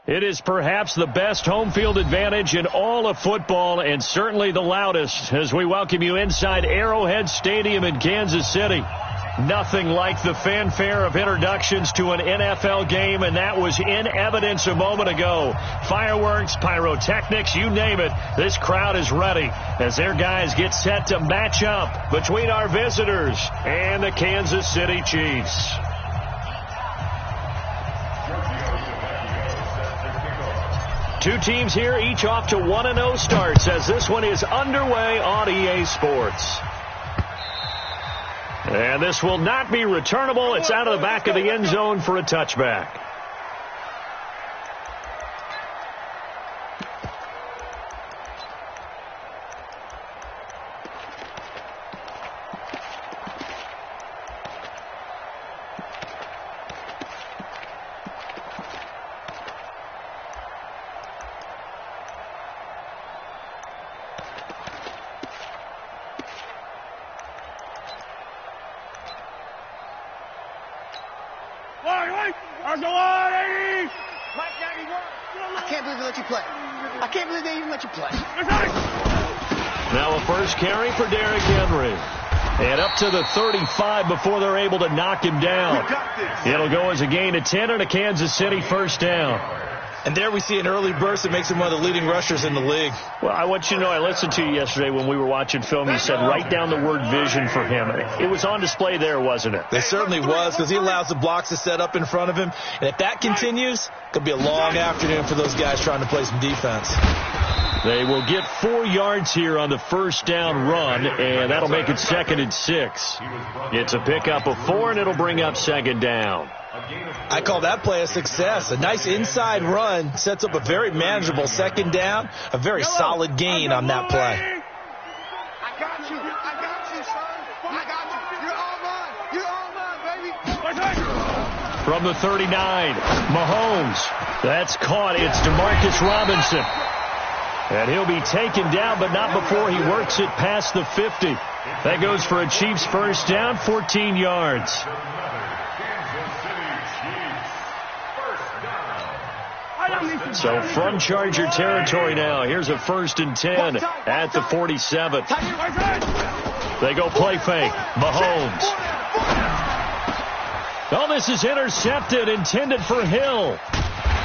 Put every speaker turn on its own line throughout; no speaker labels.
It is perhaps the best home field advantage in all of football, and certainly the loudest, as we welcome you inside Arrowhead Stadium in Kansas City. Nothing like the fanfare of introductions to an NFL game, and that was in evidence a moment ago. Fireworks, pyrotechnics, you name it. This crowd is ready as their guys get set to match up between our visitors and the Kansas City Chiefs. Two teams here, each off to 1-0 starts as this one is underway on EA Sports. And this will not be returnable. It's out of the back of the end zone for a touchback.
I can't believe they let you play. I can't believe they even let you play.
Now a first carry for Derrick Henry. And up to the 35 before they're able to knock him down. It'll go as a gain of 10 and a Kansas City first down.
And there we see an early burst that makes him one of the leading rushers in the league.
Well, I want you to know, I listened to you yesterday when we were watching film. You said write down the word vision for him. It was on display there, wasn't it?
It certainly was, because he allows the blocks to set up in front of him. And if that continues, it could be a long afternoon for those guys trying to play some defense.
They will get 4 yards here on the first down run, and that'll make it 2nd and 6. It's a pickup of 4, and it'll bring up 2nd down.
I call that play a success. A nice inside run sets up a very manageable 2nd down, a very solid gain on that play.
I got you. I got you, son. I got you. You're all mine. You're all mine, baby.
From the 39, Mahomes. That's caught. It's Demarcus Robinson. And he'll be taken down, but not before he works it past the 50. That goes for a Chiefs first down, 14 yards. So from Charger territory now, here's a 1st and 10 at the 47. They go play fake. Mahomes. Oh, this is intercepted, intended for Hill.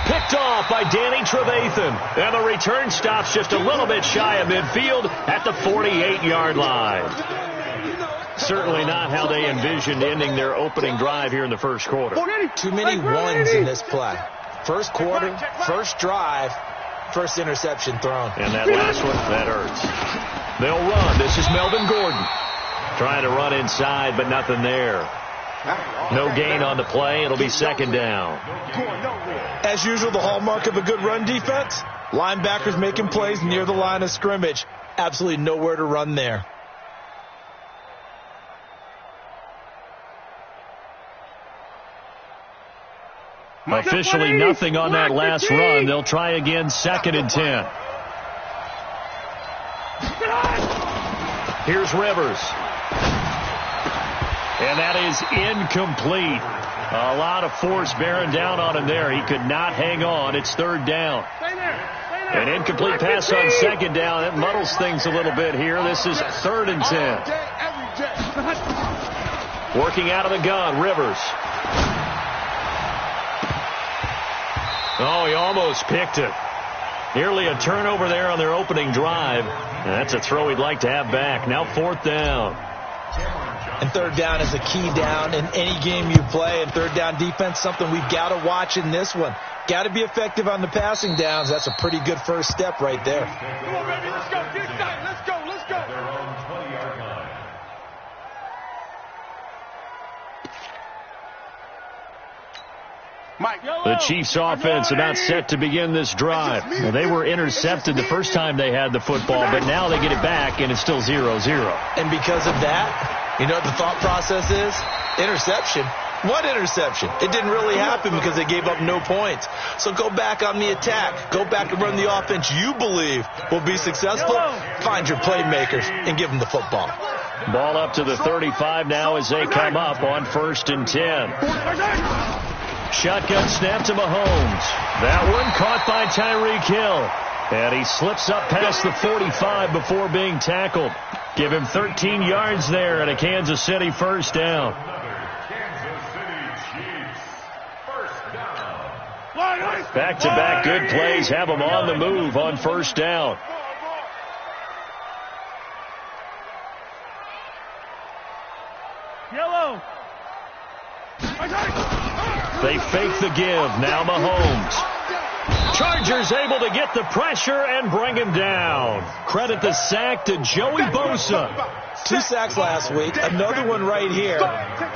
Picked off by Danny Trevathan. And the return stops just a little bit shy of midfield at the 48-yard line. Certainly not how they envisioned ending their opening drive here in the first quarter.
Too many ones in this play. First quarter, first drive, first interception thrown.
And that last one, that hurts. They'll run. This is Melvin Gordon. Trying to run inside, but nothing there. No gain on the play. It'll be 2nd down.
As usual, the hallmark of a good run defense, linebackers making plays near the line of scrimmage. Absolutely nowhere to run there.
Officially nothing on that last run. They'll try again, 2nd and 10. Here's Rivers. And that is incomplete. A lot of force bearing down on him there. He could not hang on. It's 3rd down. An incomplete pass on 2nd down. It muddles things a little bit here. This is 3rd and 10. Working out of the gun, Rivers. Oh, he almost picked it. Nearly a turnover there on their opening drive. And that's a throw he'd like to have back. Now 4th down.
And 3rd down is a key down in any game you play. And 3rd down defense, something we've got to watch in this one. Got to be effective on the passing downs. That's a pretty good first step right there.
Come on, baby. Let's go. Get excited. Let's go. Let's go.
The Chiefs offense about set to begin this drive. Well, they were intercepted the first time they had the football, but now they get it back, and it's still 0-0.
And because of that, you know what the thought process is? Interception. What interception? It didn't really happen because they gave up no points. So go back on the attack. Go back and run the offense you believe will be successful. Find your playmakers and give them the football.
Ball up to the 35 now as they come up on 1st and 10. Shotgun snap to Mahomes. That one caught by Tyreek Hill. And he slips up past the 45 before being tackled. Give him 13 yards there and a Kansas City first down. Back-to-back good plays have them on the move on first down.
Yellow.
They fake the give. Now Mahomes. Chargers able to get the pressure and bring him down. Credit the sack to Joey Bosa.
2 sacks last week. Another one right here.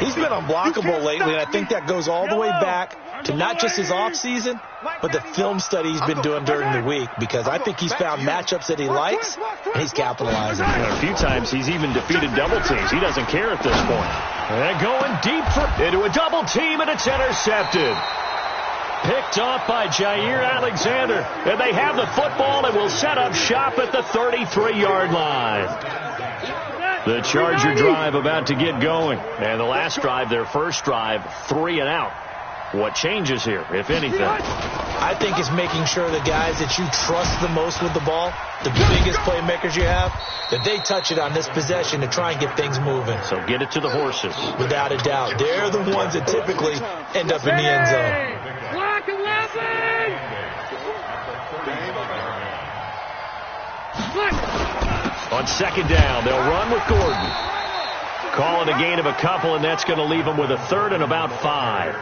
He's been unblockable lately, and I think that goes all the way back to not just his offseason, but the film study he's been doing during the week, because I think he's found matchups that he likes, and he's capitalizing.
A few times he's even defeated double teams. He doesn't care at this point. And going deep into a double team, and it's intercepted. Picked off by Jair Alexander. And they have the football and will set up shop at the 33-yard line. The Charger drive about to get going. And the last drive, their first drive, 3 and out. What changes here, if anything?
I think it's making sure the guys that you trust the most with the ball, the biggest playmakers you have, that they touch it on this possession to try and get things moving.
So get it to the horses.
Without a doubt. They're the ones that typically end up in the end zone.
Block 11!
On second down, they'll run with Gordon. Calling a gain of a couple, and that's going to leave them with a third and about 5.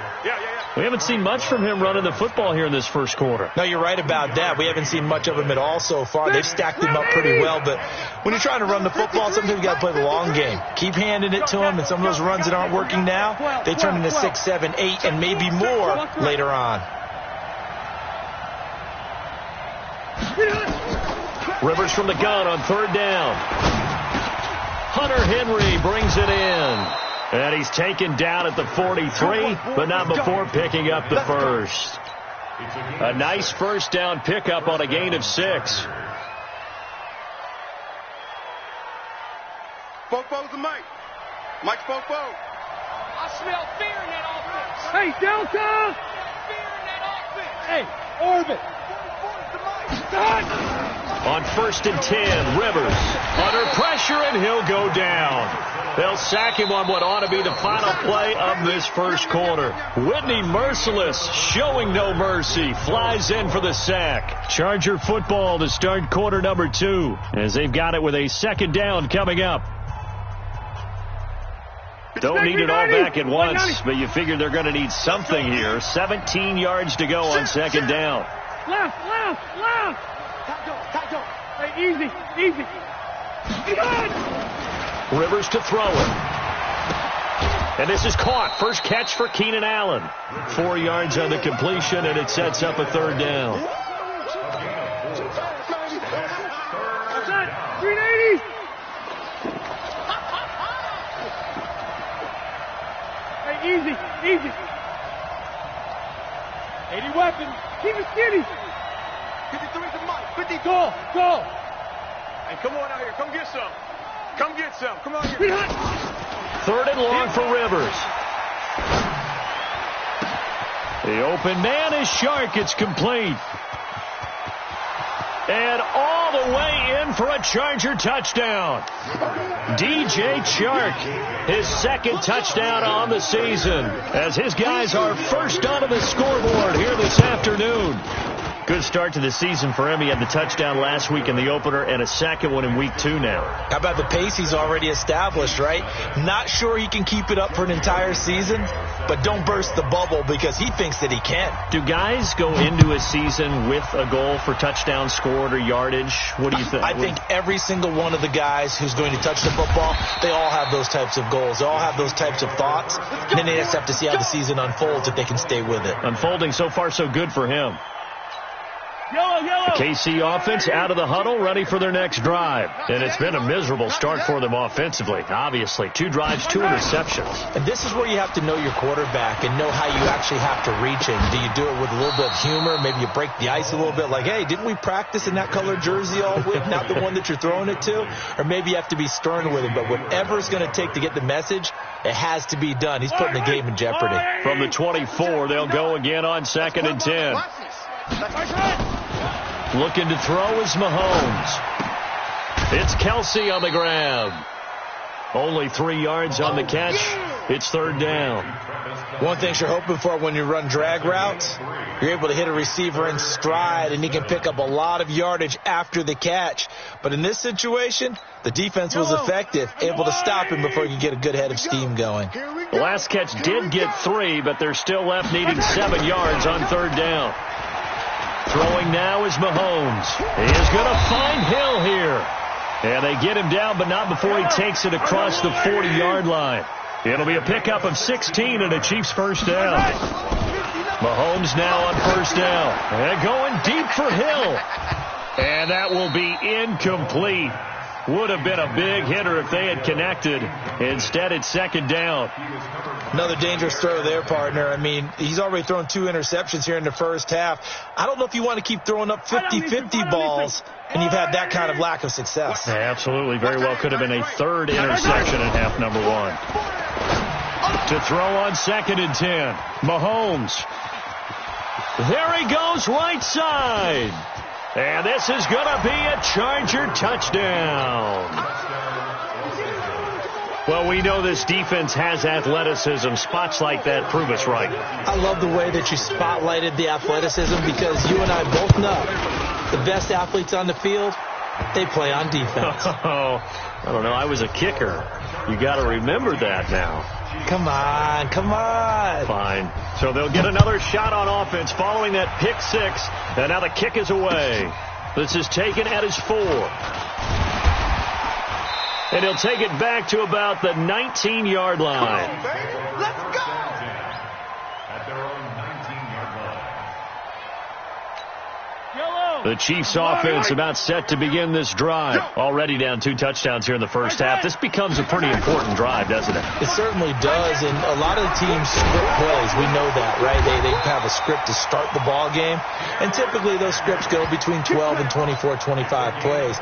We haven't seen much from him running the football here in this first quarter.
No, you're right about that. We haven't seen much of him at all so far. They've stacked him up pretty well, but when you're trying to run the football, sometimes you got to play the long game. Keep handing it to him, and some of those runs that aren't working now, they turn into 6, 7, 8, and maybe more later on.
Rivers from the gun on third down. Hunter Henry brings it in. And he's taken down at the 43, but not before picking up the first. A nice first down pickup on a gain of 6.
Fofo's the Mike. Mike's Fofo. I smell fear in that offense. Hey, Delta! Fear in that offense. Hey, Orbit.
On first and 10, Rivers under pressure, and he'll go down. They'll sack him on what ought to be the final play of this first quarter. Whitney Merciless, showing no mercy, flies in for the sack. Charger football to start quarter number 2, as they've got it with a second down coming up. Don't need it all back at once, but you figure they're going to need something here. 17 yards to go on second down.
Left. Hey, easy.
Rivers to throw it. And this is caught. First catch for Keenan Allen. 4 yards on the completion, and it sets up a third down.
380. Hey, easy. 80 weapons. Keep it skinny. 53's the mic. 50, go. Hey, come on out here. Come get some. Come on here.
Third and long for Rivers. The open man is Shark. It's complete. And all the way in for a Charger touchdown. DJ Chark, his second touchdown on the season, as his guys are first onto the scoreboard here this afternoon. Good start to the season for him. He had the touchdown last week in the opener and a second one in week 2 now.
How about the pace he's already established, right? Not sure he can keep it up for an entire season, but don't burst the bubble because he thinks that he can.
Do guys go into a season with a goal for touchdown scored or yardage? What do you think?
I think every single one of the guys who's going to touch the football, they all have those types of goals. They all have those types of thoughts. And then they just have to see how the season unfolds if they can stay with it.
Unfolding so far so good for him. The KC offense out of the huddle, ready for their next drive. And it's been a miserable start for them offensively. Obviously, 2 drives, 2 interceptions.
And this is where you have to know your quarterback and know how you actually have to reach him. Do you do it with a little bit of humor? Maybe you break the ice a little bit, like, hey, didn't we practice in that colored jersey all week, not the one that you're throwing it to? Or maybe you have to be stern with him. But whatever it's going to take to get the message, It has to be done. He's putting the game in jeopardy.
From the 24, they'll go again on 2nd and 10. Looking to throw is Mahomes. It's Kelsey on the grab. Only 3 yards on the catch. It's 3rd down.
One thing you're hoping for when you run drag routes, you're able to hit a receiver in stride, and he can pick up a lot of yardage after the catch. But in this situation, the defense was effective, able to stop him before he could get a good head of steam going.
The last catch did get 3, but they're still left needing 7 yards on 3rd down. Throwing now is Mahomes. He is going to find Hill here. And they get him down, but not before he takes it across the 40-yard line. It'll be a pickup of 16 and a Chiefs first down. Mahomes now on 1st down. And going deep for Hill. And that will be incomplete. Would have been a big hitter if they had connected. Instead, it's 2nd down.
Another dangerous throw there, partner. I mean, he's already thrown 2 interceptions here in the first half. I don't know if you want to keep throwing up 50-50 balls, and you've had that kind of lack of success.
Yeah, absolutely. Very well could have been a 3rd interception in half number 1. To throw on 2nd and 10. Mahomes. There he goes, right side. And this is going to be a Charger touchdown. Well, we know this defense has athleticism. Spots like that prove us right.
I love the way that you spotlighted the athleticism, because you and I both know the best athletes on the field, they play on defense.
Oh, I don't know. I was a kicker. You got to remember that now.
Come on, come on.
Fine. So they'll get another shot on offense following that pick 6. And now the kick is away. This is taken at his 4. And he'll take it back to about the 19-yard line.
Let's go.
At their own 19-yard line.
The Chiefs offense about set to begin this drive. Already down 2 touchdowns here in the first half. This becomes a pretty important drive, doesn't it?
It certainly does, and a lot of teams script plays. We know that, right? They have a script to start the ball game, and typically those scripts go between 12 and 24, 25 plays.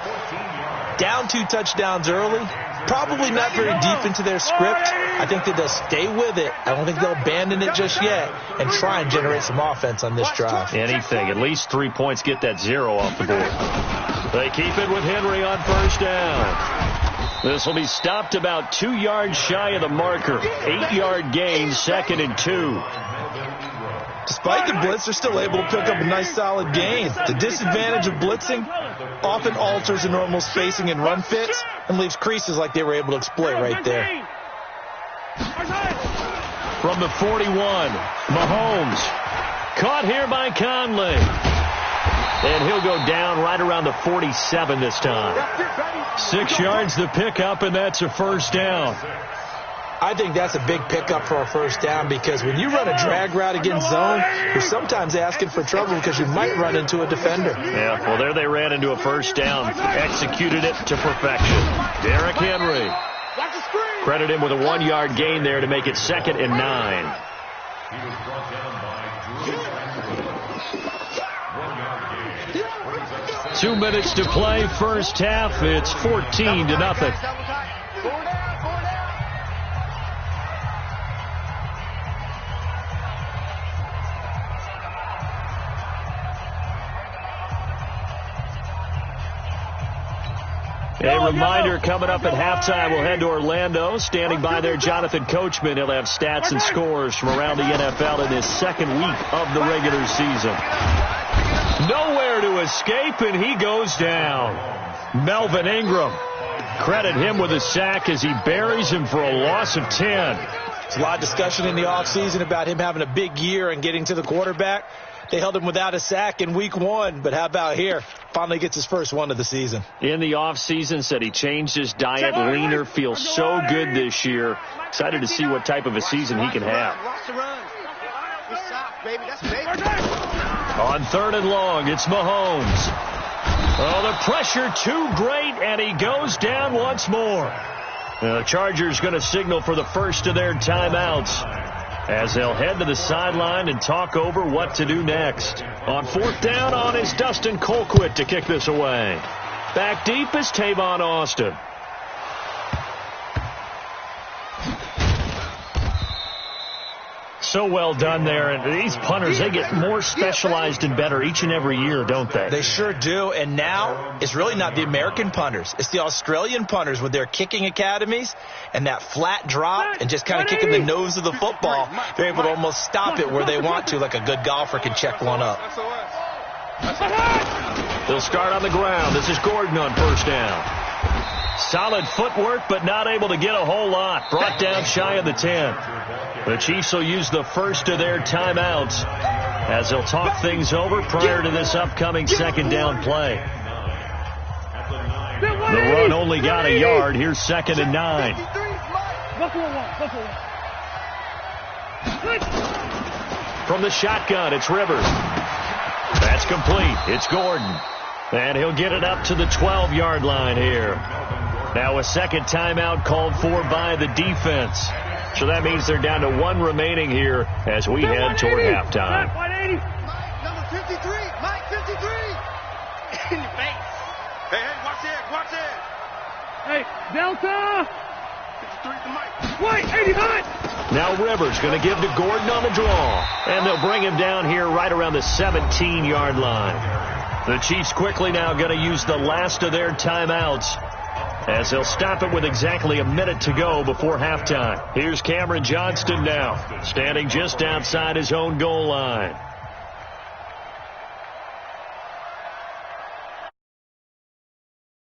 Down 2 touchdowns early, probably not very deep into their script. I think that they'll stay with it. I don't think they'll abandon it just yet and try and generate some offense on this drive.
Anything. At least 3 points, get that 0 off the board. They keep it with Henry on 1st down. This will be stopped about 2 yards shy of the marker. 8-yard gain, 2nd and 2.
Despite the blitz, they're still able to pick up a nice solid gain. The disadvantage of blitzing often alters the normal spacing and run fits and leaves creases like they were able to exploit right there.
From the 41, Mahomes. Caught here by Conley. And he'll go down right around the 47 this time. 6 yards the pickup, and that's a first down.
I think that's a big pickup for a first down, because when you run a drag route against zone, you're sometimes asking for trouble because you might run into a defender.
Yeah, well, there they ran into a first down. Executed it to perfection. Derrick Henry. Credit him with a 1-yard gain there to make it 2nd and 9.
He was brought down by Julian.
2 minutes to play, first half. It's 14-0. A reminder coming up at halftime. We'll head to Orlando. Standing by there, Jonathan Coachman. He'll have stats and scores from around the NFL in his 2nd week of the regular season. Nowhere to escape, and he goes down. Melvin Ingram. Credit him with a sack as he buries him for a loss of 10.
There's a lot of discussion in the offseason about him having a big year and getting to the quarterback. They held him without a sack in week 1, but how about here? Finally gets his first one of the season.
In the offseason, said he changed his diet, leaner, feels so good this year. Excited to see what type of a season he can have. On 3rd and long, it's Mahomes. Oh, the pressure too great, and he goes down once more. The Chargers going to signal for the first of their timeouts, as they'll head to the sideline and talk over what to do next. On 4th down, on is Dustin Colquitt to kick this away. Back deep is Tavon Austin. So well done there. And these punters, they get more specialized and better each and every year, don't they?
They sure do. And now it's really not the American punters. It's the Australian punters with their kicking academies and that flat drop and just kind of kicking the nose of the football. They're able to almost stop it where they want to, like a good golfer can check one up.
They'll start on the ground. This is Gordon on first down. Solid footwork, but not able to get a whole lot. Brought down shy of the 10. The Chiefs will use the first of their timeouts as they'll talk things over prior to this upcoming second down play. The run only got a yard. Here's 2nd and 9. From the shotgun, it's Rivers. That's complete. It's Gordon. And he'll get it up to the 12-yard line here. Now a second timeout called for by the defense. So that means they're down to 1 remaining here as we head toward halftime.
Mike, number 53. Mike, 53. In the face. Hey, watch it.
Hey, Delta.
53 to Mike.
White, 89.
Now Rivers going to give to Gordon on the draw. And they'll bring him down here right around the 17-yard line. The Chiefs quickly now going to use the last of their timeouts as they'll stop it with exactly a minute to go before halftime. Here's Cameron Johnston now, standing just outside his own goal line.